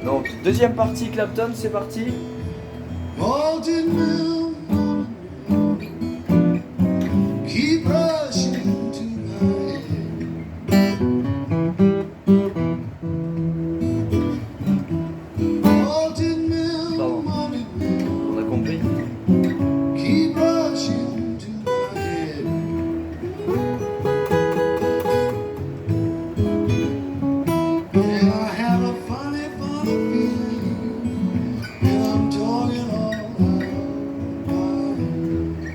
Donc, deuxième partie, Clapton, c'est parti. Keep rushing to my head. Malted milk, Pardon. malted milk. On a compris. Keep rushing to my head. And I have a funny, funny feeling that I'm talking all out my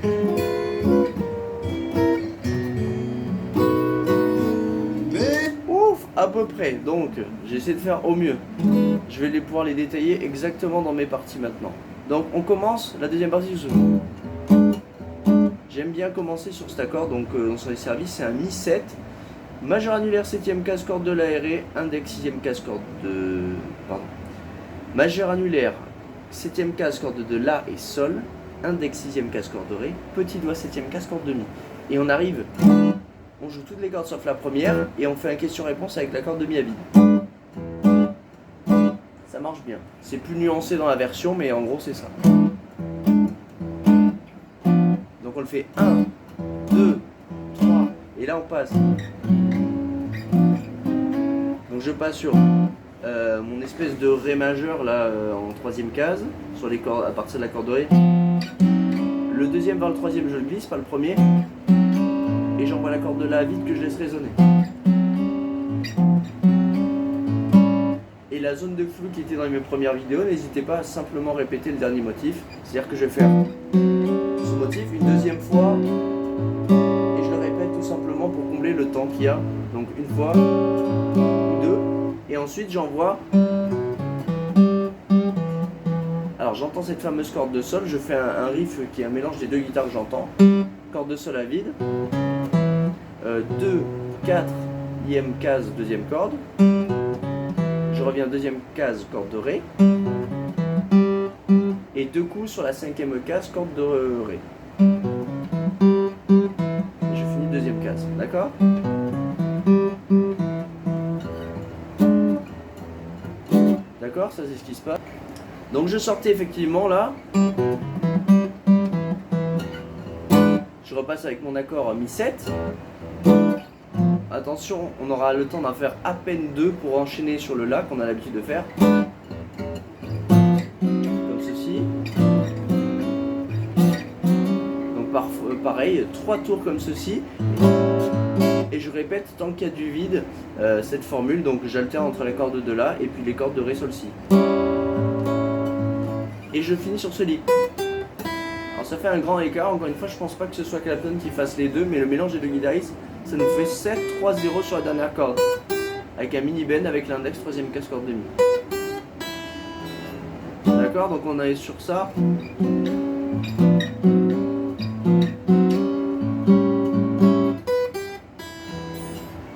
head. Ouf, à peu près. Donc, j'essaie de faire au mieux. Je vais pouvoir les détailler exactement dans mes parties maintenant. Donc, on commence la deuxième partie du second. J'aime bien commencer sur cet accord. Donc, sur les services, c'est un Mi 7. Majeur annulaire 7ème case corde de la et index 6ème case corde de. Pardon. Majeur annulaire 7ème case corde de La et Sol. Index 6ème case corde de Ré. Petit doigt 7ème case corde de Mi. Et on arrive. On joue toutes les cordes sauf la première et on fait un question-réponse avec la corde de Mi à vide. Ça marche bien. C'est plus nuancé dans la version, mais en gros c'est ça. Donc on le fait 1, 2, 3 et là on passe. Donc je passe sur mon espèce de Ré majeur là en troisième case sur les cordes à partir de la corde de Ré. Le deuxième vers le troisième je le glisse, pas le premier. Et j'envoie la corde de La vide que je laisse résonner. Et la zone de flou qui était dans mes premières vidéos, n'hésitez pas à simplement répéter le dernier motif. C'est-à-dire que je vais faire ce motif une deuxième fois et je le répète tout simplement pour combler le temps qu'il y a. Donc une fois, deux, et ensuite j'envoie. Alors j'entends cette fameuse corde de Sol, je fais un riff qui est un mélange des deux guitares que j'entends. Corde de Sol à vide. 2, 4e case, deuxième corde. Je reviens deuxième case, corde de Ré. Et deux coups sur la 5e case, corde de Ré. Et je finis deuxième case, d'accord? D'accord, ça c'est ce qui se passe. Donc je sortais effectivement là. Je repasse avec mon accord Mi 7. Attention, on aura le temps d'en faire à peine deux pour enchaîner sur le La qu'on a l'habitude de faire. Comme ceci. Donc pareil, 3 tours comme ceci. Et je répète tant qu'il y a du vide cette formule. Donc j'alterne entre les cordes de La et puis les cordes de Ré, Sol, Si. Et je finis sur ce Li. Alors ça fait un grand écart, encore une fois je pense pas que ce soit Clapton qui fasse les deux, mais le mélange des deux guitaristes, ça nous fait 7, 3, 0 sur la dernière corde. Avec un mini bend avec l'index, 3ème case corde de Mi. D'accord, donc on est sur ça.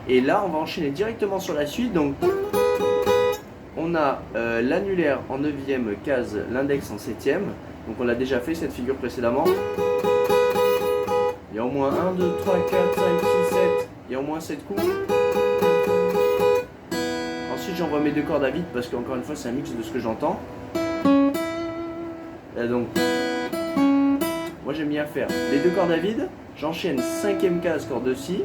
Et là on va enchaîner directement sur la suite, donc on a l'annulaire en 9ème case, l'index en 7ème. Donc on l'a déjà fait cette figure précédemment. Il y a au moins 1, 2, 3, 4, 5, 6, 7. Il y a au moins 7 coups. Ensuite j'envoie mes deux cordes à vide parce qu'encore une fois c'est un mix de ce que j'entends. Donc moi j'aime bien faire les deux cordes à vide. J'enchaîne 5ème case corde de Si,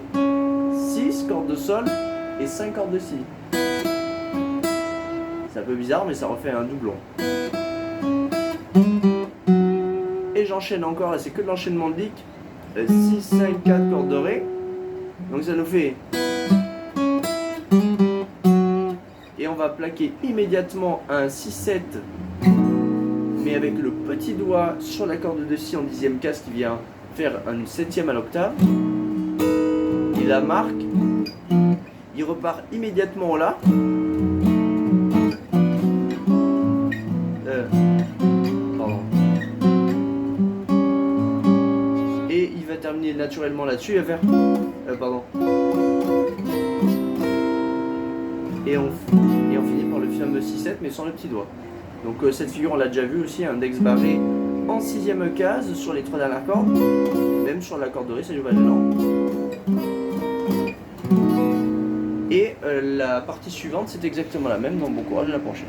6 cordes de Sol et 5 cordes de Si. C'est un peu bizarre mais ça refait un doublon. Et j'enchaîne encore, là c'est que de l'enchaînement de lick. 6, 5, 4 cordes de Ré. Donc ça nous fait. Et on va plaquer immédiatement un 6-7. Mais avec le petit doigt sur la corde de Si en 10ème case qui vient faire une 7ème à l'octave. Il la marque. Il repart immédiatement au La. Terminer naturellement là-dessus et faire et on finit par le fameux 6-7 mais sans le petit doigt. Donc cette figure on l'a déjà vu aussi, un index barré en 6ème case sur les 3 dernières cordes, même sur la corde de Ré, ça joue pas gênant. Et la partie suivante, c'est exactement la même, donc bon courage à la prochaine.